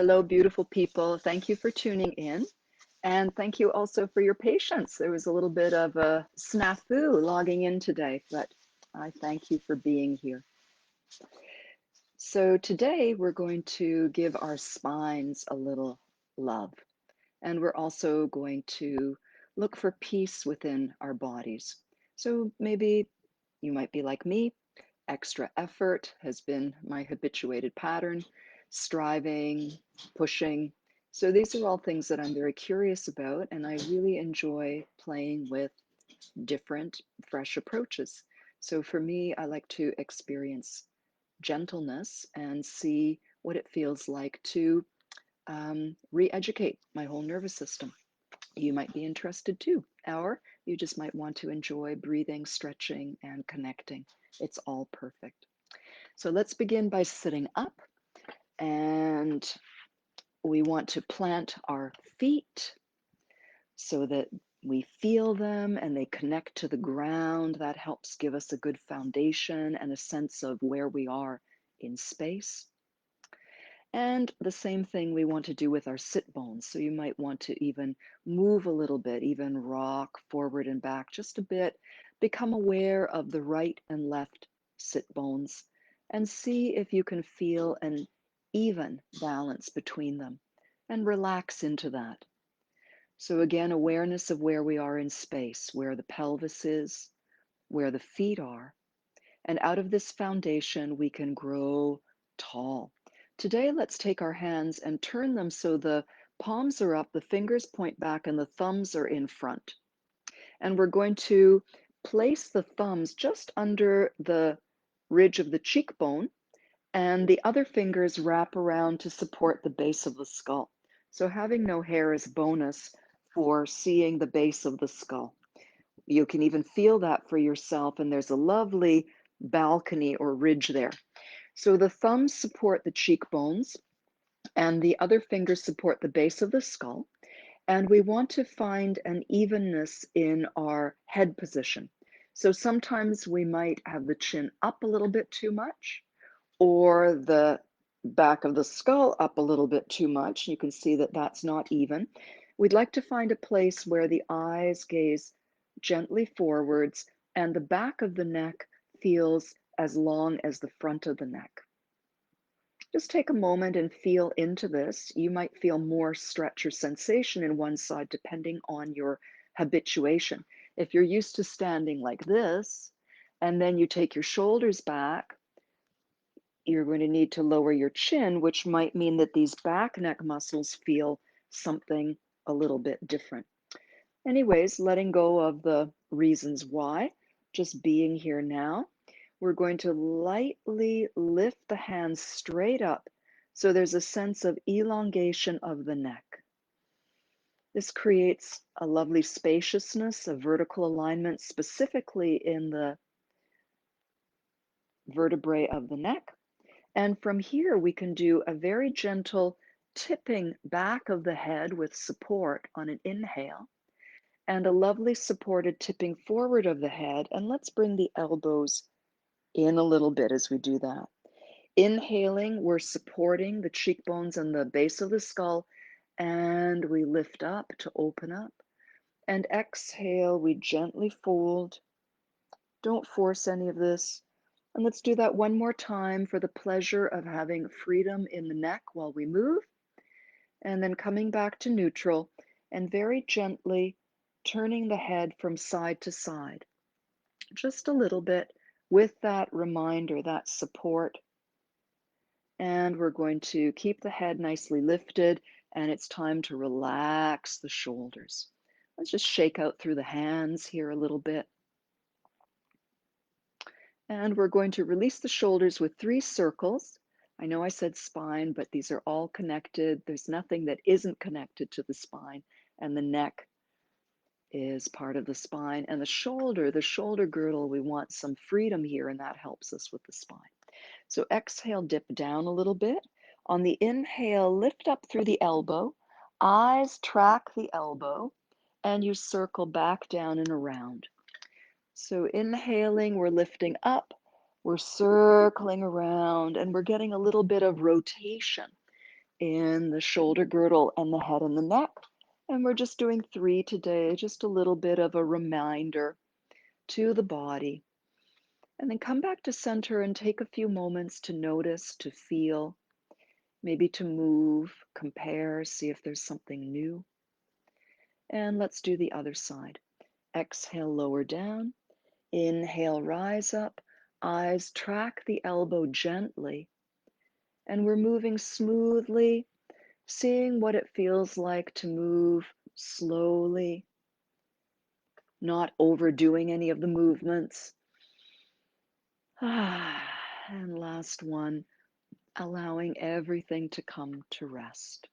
Hello, beautiful people. Thank you for tuning in. And thank you also for your patience. There was a little bit of a snafu logging in today, but I thank you for being here. So today we're going to give our spines a little love. And we're also going to look for peace within our bodies. So maybe you might be like me. Extra effort has been my habituated pattern, striving, pushing. So these are all things that I'm very curious about, and I really enjoy playing with different, fresh approaches. So for me, I like to experience gentleness and see what it feels like to re-educate my whole nervous system. You might be interested too, or you just might want to enjoy breathing, stretching, and connecting. It's all perfect. So let's begin by sitting up, and we want to plant our feet so that we feel them and they connect to the ground. That helps give us a good foundation and a sense of where we are in space. And the same thing we want to do with our sit bones. So you might want to even move a little bit, even rock forward and back just a bit. Become aware of the right and left sit bones and see if you can feel an even balance between them and relax into that. So again, awareness of where we are in space, where the pelvis is, where the feet are. And out of this foundation, we can grow tall. Today, let's take our hands and turn them so the palms are up, the fingers point back, and the thumbs are in front. And we're going to place the thumbs just under the ridge of the cheekbone, and the other fingers wrap around to support the base of the skull. So having no hair is bonus for seeing the base of the skull. You can even feel that for yourself, and there's a lovely balcony or ridge there. So the thumbs support the cheekbones, and the other fingers support the base of the skull. And we want to find an evenness in our head position. So sometimes we might have the chin up a little bit too much, or the back of the skull up a little bit too much. You can see that that's not even. We'd like to find a place where the eyes gaze gently forwards and the back of the neck feels as long as the front of the neck. Just take a moment and feel into this. You might feel more stretch or sensation in one side depending on your habituation. If you're used to standing like this, and then you take your shoulders back, you're going to need to lower your chin, which might mean that these back neck muscles feel something a little bit different. Anyways, letting go of the reasons why, just being here now. We're going to lightly lift the hands straight up so there's a sense of elongation of the neck. This creates a lovely spaciousness, a vertical alignment, specifically in the vertebrae of the neck. And from here, we can do a very gentle tipping back of the head with support on an inhale, and a lovely supported tipping forward of the head. And let's bring the elbows in a little bit as we do that. Inhaling, we're supporting the cheekbones and the base of the skull, and we lift up to open up. And exhale, we gently fold. Don't force any of this. And let's do that one more time for the pleasure of having freedom in the neck while we move. And then coming back to neutral and very gently turning the head from side to side, just a little bit with that reminder, that support. And we're going to keep the head nicely lifted, and it's time to relax the shoulders. Let's just shake out through the hands here a little bit. And we're going to release the shoulders with 3 circles. I know I said spine, but these are all connected. There's nothing that isn't connected to the spine, and the neck is part of the spine. And the shoulder girdle, we want some freedom here, and that helps us with the spine. So exhale, dip down a little bit. On the inhale, lift up through the elbow, eyes track the elbow, and you circle back down and around. So inhaling, we're lifting up, we're circling around, and we're getting a little bit of rotation in the shoulder girdle and the head and the neck. And we're just doing 3 today, just a little bit of a reminder to the body. And then come back to center and take a few moments to notice, to feel, maybe to move, compare, see if there's something new. And let's do the other side. Exhale, lower down. Inhale, rise up. Eyes track the elbow gently. And we're moving smoothly, seeing what it feels like to move slowly, not overdoing any of the movements. And last one, allowing everything to come to rest.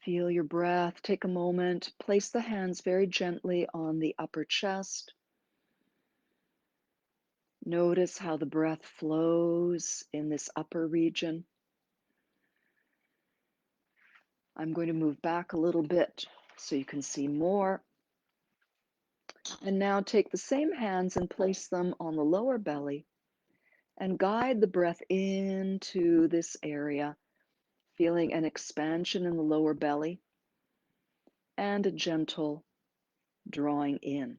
Feel your breath. Take a moment. Place the hands very gently on the upper chest. Notice how the breath flows in this upper region. I'm going to move back a little bit so you can see more. And now take the same hands and place them on the lower belly and guide the breath into this area, feeling an expansion in the lower belly and a gentle drawing in.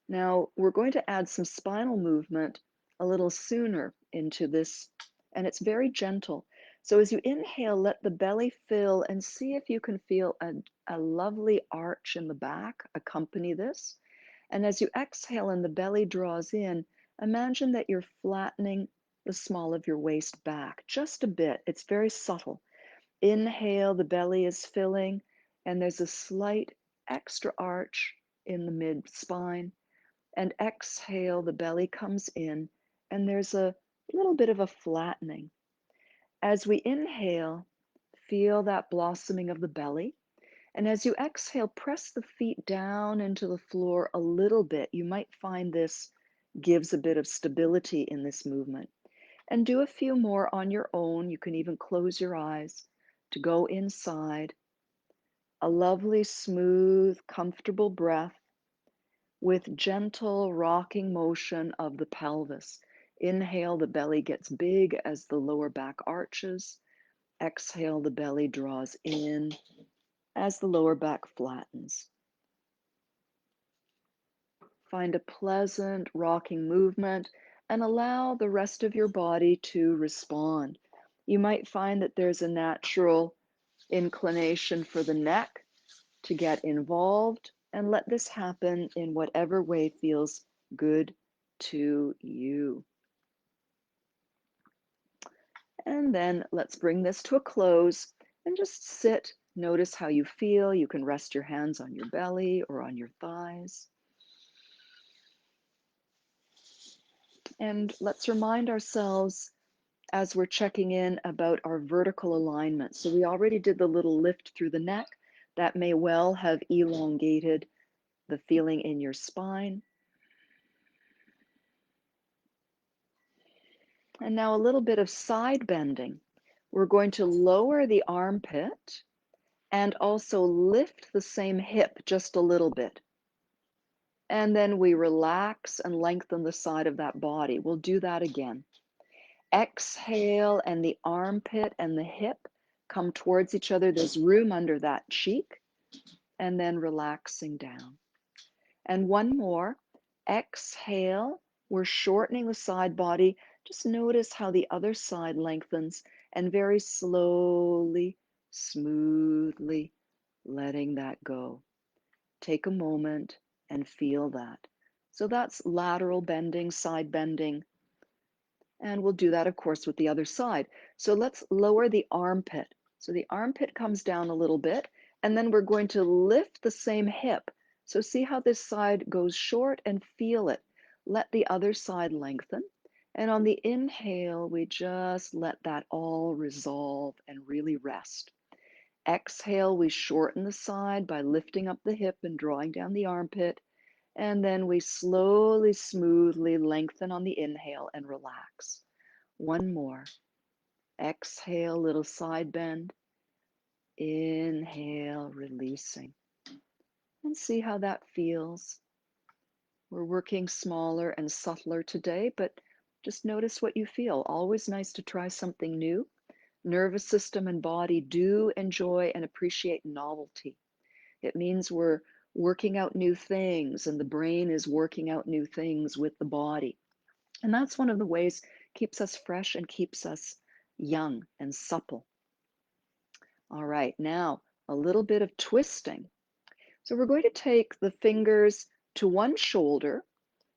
Now we're going to add some spinal movement a little sooner into this, and it's very gentle. So as you inhale, let the belly fill and see if you can feel a lovely arch in the back accompany this. And as you exhale and the belly draws in, imagine that you're flattening the small of your waist back just a bit. It's very subtle. Inhale, the belly is filling, and there's a slight extra arch in the mid spine. And exhale, the belly comes in, and there's a little bit of a flattening. As we inhale, feel that blossoming of the belly. And as you exhale, press the feet down into the floor a little bit. You might find this gives a bit of stability in this movement. And do a few more on your own. You can even close your eyes to go inside. A lovely, smooth, comfortable breath with gentle rocking motion of the pelvis. Inhale, the belly gets big as the lower back arches. Exhale, the belly draws in as the lower back flattens. Find a pleasant rocking movement and allow the rest of your body to respond. You might find that there's a natural inclination for the neck to get involved, and let this happen in whatever way feels good to you. And then let's bring this to a close and just sit. Notice how you feel. You can rest your hands on your belly or on your thighs. And let's remind ourselves as we're checking in about our vertical alignment. So we already did the little lift through the neck. That may well have elongated the feeling in your spine. And now a little bit of side bending. We're going to lower the armpit and also lift the same hip just a little bit. And then we relax and lengthen the side of that body. We'll do that again. Exhale, and the armpit and the hip come towards each other. There's room under that cheek, and then relaxing down. And one more. Exhale, we're shortening the side body. Just notice how the other side lengthens, and very slowly, smoothly letting that go. Take a moment and feel that. So that's lateral bending, side bending. And we'll do that, of course, with the other side. So let's lower the armpit. So the armpit comes down a little bit, and then we're going to lift the same hip. So see how this side goes short and feel it. Let the other side lengthen. And on the inhale, we just let that all resolve and really rest. Exhale, we shorten the side by lifting up the hip and drawing down the armpit. And then we slowly, smoothly lengthen on the inhale and relax. One more. Exhale, little side bend. Inhale, releasing. And see how that feels. We're working smaller and subtler today, but Just notice what you feel. Always nice to try something new. Nervous system and body do enjoy and appreciate novelty. It means we're working out new things and the brain is working out new things with the body. And that's one of the ways keeps us fresh and keeps us young and supple. All right, now a little bit of twisting. So we're going to take the fingers to one shoulder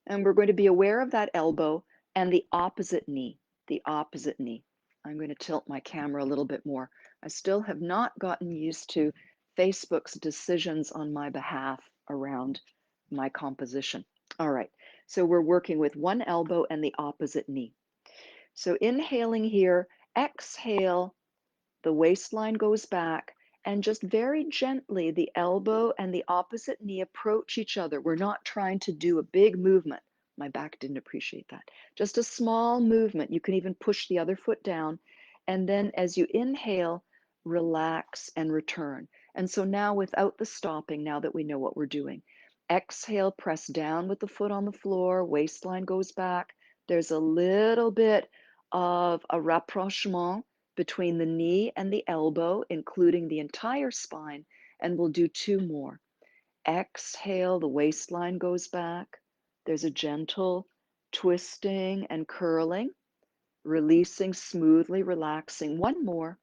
and we're going to be aware of that elbow and the opposite knee, the opposite knee. I'm going to tilt my camera a little bit more. I still have not gotten used to Facebook's decisions on my behalf around my composition. All right, so we're working with one elbow and the opposite knee. So inhaling here, exhale, the waistline goes back, and just very gently, the elbow and the opposite knee approach each other. We're not trying to do a big movement. My back didn't appreciate that. Just a small movement. You can even push the other foot down. And then as you inhale, relax and return. And so now, without the stopping, now that we know what we're doing, exhale, press down with the foot on the floor, waistline goes back. There's a little bit of a rapprochement between the knee and the elbow, including the entire spine, and we'll do two more. Exhale, the waistline goes back. There's a gentle twisting and curling, releasing smoothly, relaxing. One more.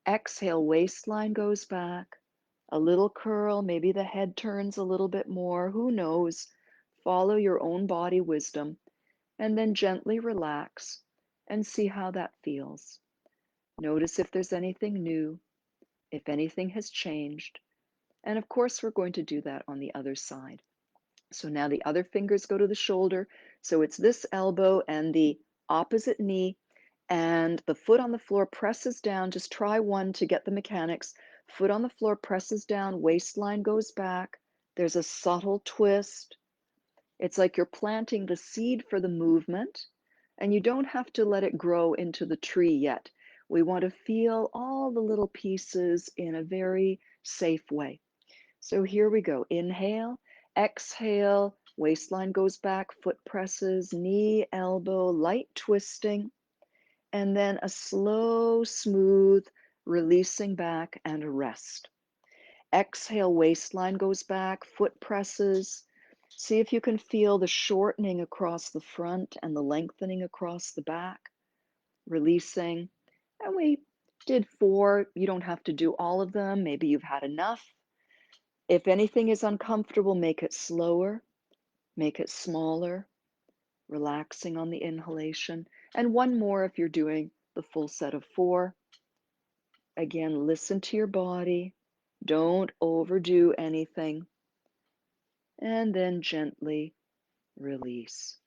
Exhale, waistline goes back. A little curl, maybe the head turns a little bit more, who knows? Follow your own body wisdom, and then gently relax and see how that feels. Notice if there's anything new, if anything has changed. And of course, we're going to do that on the other side. So now the other fingers go to the shoulder. So it's this elbow and the opposite knee, and the foot on the floor presses down. Just try one to get the mechanics. Foot on the floor presses down, waistline goes back. There's a subtle twist. It's like you're planting the seed for the movement, and you don't have to let it grow into the tree yet. We want to feel all the little pieces in a very safe way. So here we go. Inhale, exhale, waistline goes back, foot presses, knee, elbow, light twisting, and then a slow, smooth releasing back and a rest. Exhale, waistline goes back, foot presses. See if you can feel the shortening across the front and the lengthening across the back, releasing. And we did 4. You don't have to do all of them. Maybe you've had enough. If anything is uncomfortable, make it slower, make it smaller, relaxing on the inhalation. And one more if you're doing the full set of 4. Again, listen to your body. Don't overdo anything. And then gently release.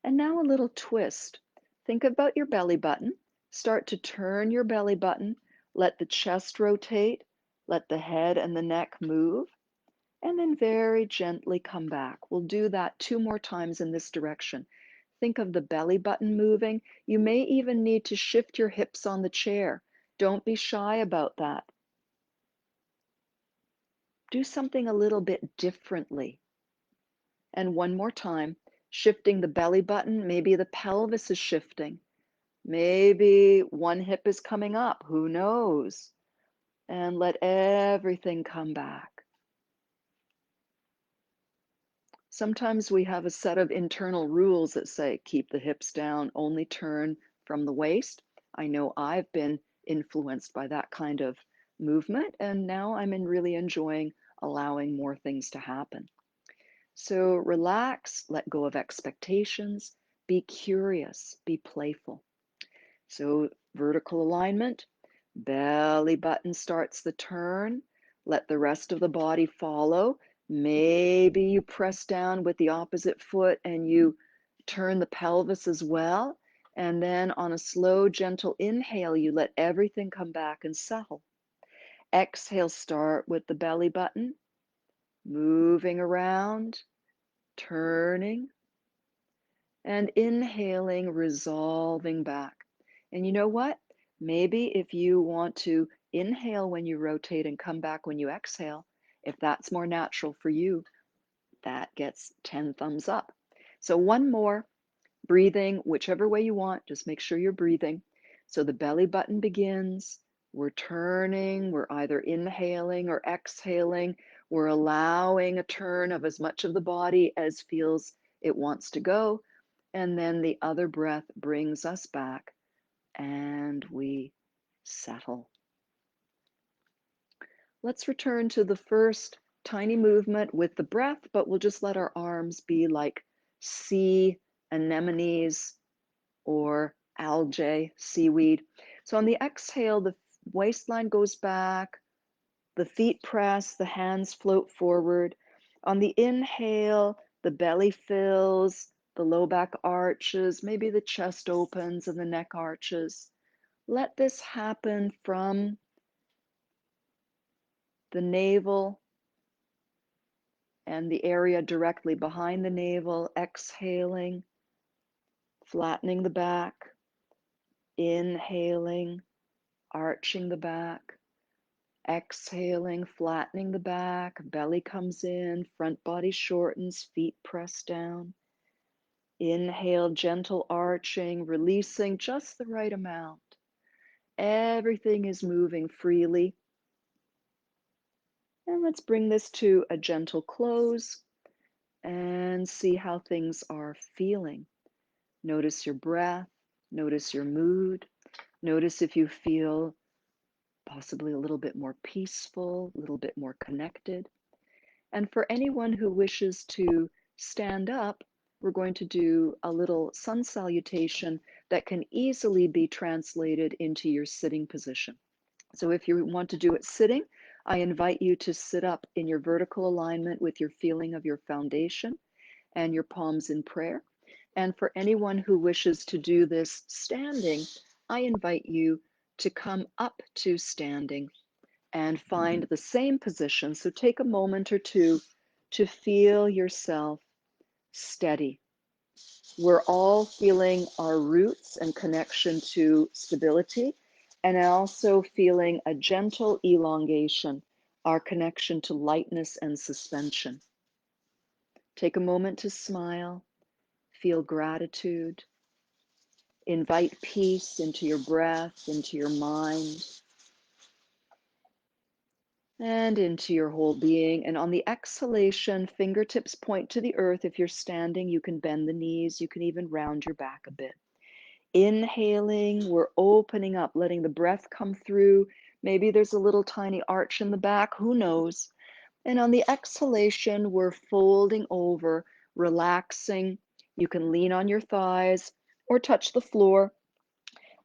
And now a little twist. Think about your belly button. Start to turn your belly button. Let the chest rotate. Let the head and the neck move. And then very gently come back. We'll do that 2 more times in this direction. Think of the belly button moving. You may even need to shift your hips on the chair. Don't be shy about that. Do something a little bit differently. And one more time, shifting the belly button. Maybe the pelvis is shifting. Maybe one hip is coming up. Who knows? And let everything come back. Sometimes we have a set of internal rules that say keep the hips down, only turn from the waist. I know I've been influenced by that kind of movement, and now I'm really enjoying allowing more things to happen. So relax, let go of expectations, be curious, be playful. So vertical alignment, belly button starts the turn, let the rest of the body follow. Maybe you press down with the opposite foot and you turn the pelvis as well. And then on a slow, gentle inhale, you let everything come back and settle. Exhale, start with the belly button, moving around, turning, and inhaling, resolving back. And you know what? Maybe if you want to inhale when you rotate and come back when you exhale, if that's more natural for you, that gets 10 thumbs up. So one more. Breathing, whichever way you want, just make sure you're breathing. So the belly button begins. We're turning, we're either inhaling or exhaling. We're allowing a turn of as much of the body as feels it wants to go. And then the other breath brings us back and we settle. Let's return to the first tiny movement with the breath, but we'll just let our arms be like sea anemones or algae, seaweed. So on the exhale, the waistline goes back, the feet press, the hands float forward. On the inhale, the belly fills, the low back arches, maybe the chest opens and the neck arches. Let this happen from the navel and the area directly behind the navel, exhaling, flattening the back, inhaling, arching the back, exhaling, flattening the back, belly comes in, front body shortens, feet press down. Inhale, gentle arching, releasing just the right amount. Everything is moving freely. And let's bring this to a gentle close and see how things are feeling. Notice your breath, notice your mood, notice if you feel possibly a little bit more peaceful, a little bit more connected. And for anyone who wishes to stand up, we're going to do a little sun salutation that can easily be translated into your sitting position. So if you want to do it sitting, I invite you to sit up in your vertical alignment with your feeling of your foundation and your palms in prayer. And for anyone who wishes to do this standing, I invite you to come up to standing and find the same position. So take a moment or two to feel yourself steady. We're all feeling our roots and connection to stability, and also feeling a gentle elongation, our connection to lightness and suspension. Take a moment to smile, feel gratitude, invite peace into your breath, into your mind, and into your whole being. And on the exhalation, fingertips point to the earth. If you're standing, you can bend the knees. You can even round your back a bit. Inhaling, we're opening up, letting the breath come through. Maybe there's a little tiny arch in the back, who knows? And on the exhalation, we're folding over, relaxing. You can lean on your thighs or touch the floor.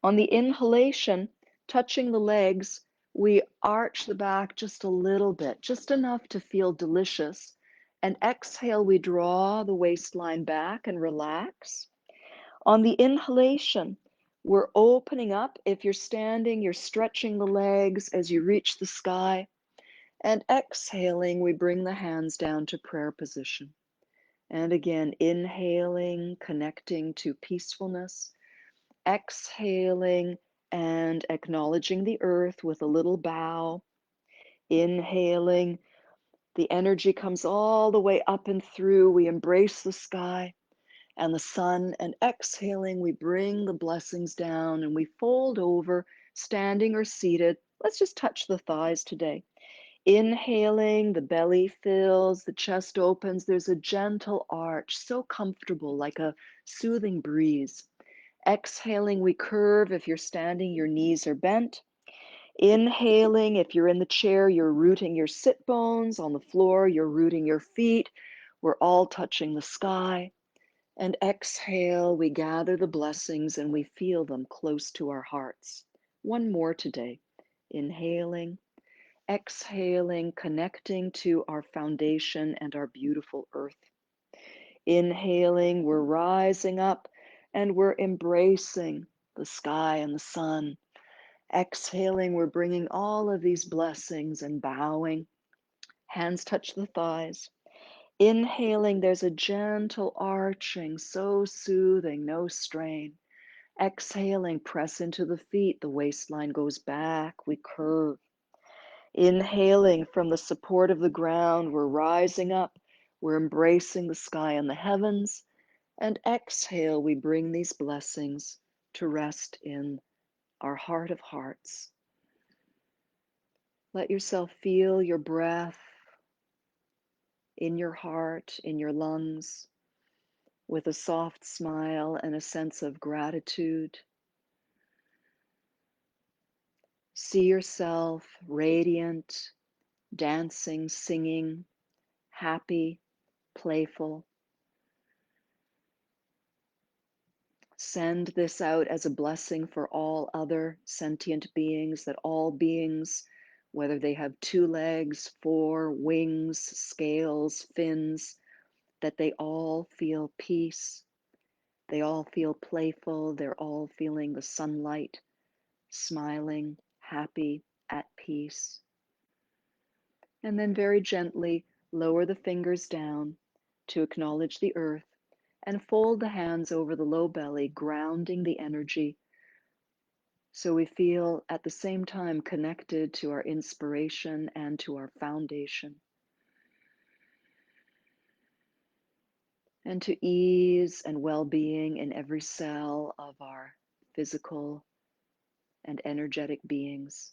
On the inhalation, touching the legs, we arch the back just a little bit, just enough to feel delicious. And exhale, we draw the waistline back and relax. On the inhalation, we're opening up. If you're standing, you're stretching the legs as you reach the sky. And exhaling, we bring the hands down to prayer position. And again, inhaling, connecting to peacefulness. Exhaling and acknowledging the earth with a little bow. Inhaling, the energy comes all the way up and through. We embrace the sky and the sun, and exhaling, we bring the blessings down and we fold over, standing or seated. Let's just touch the thighs today. Inhaling, the belly fills, the chest opens. There's a gentle arch, so comfortable, like a soothing breeze. Exhaling, we curve. If you're standing, your knees are bent. Inhaling, if you're in the chair, you're rooting your sit bones. On the floor, you're rooting your feet. We're all touching the sky. And exhale, we gather the blessings and we feel them close to our hearts. One more today. Inhaling, exhaling, connecting to our foundation and our beautiful earth. Inhaling, we're rising up and we're embracing the sky and the sun. Exhaling, we're bringing all of these blessings and bowing. Hands touch the thighs. Inhaling, there's a gentle arching, so soothing, no strain. Exhaling, press into the feet. The waistline goes back. We curve. Inhaling from the support of the ground, we're rising up. We're embracing the sky and the heavens. And exhale, we bring these blessings to rest in our heart of hearts. Let yourself feel your breath in your heart, in your lungs, with a soft smile and a sense of gratitude. See yourself radiant, dancing, singing, happy, playful. Send this out as a blessing for all other sentient beings, that all beings, whether they have 2 legs, 4 wings, scales, fins, that they all feel peace. They all feel playful. They're all feeling the sunlight, smiling, happy, at peace. And then very gently lower the fingers down to acknowledge the earth and fold the hands over the low belly, grounding the energy so we feel at the same time connected to our inspiration and to our foundation. And to ease and well-being in every cell of our physical and energetic beings.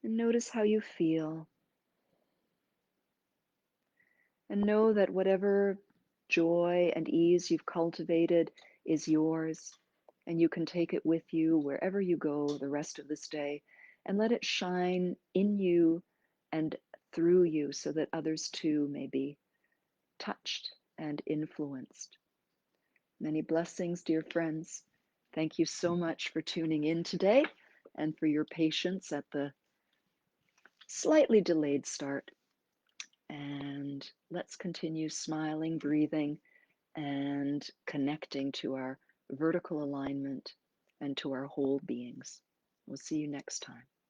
And notice how you feel. And know that whatever joy and ease you've cultivated is yours, and you can take it with you wherever you go the rest of this day, and let it shine in you and through you so that others too may be touched and influenced. Many blessings, dear friends. Thank you so much for tuning in today and for your patience at the slightly delayed start. And let's continue smiling, breathing, and connecting to our vertical alignment and to our whole beings. We'll see you next time.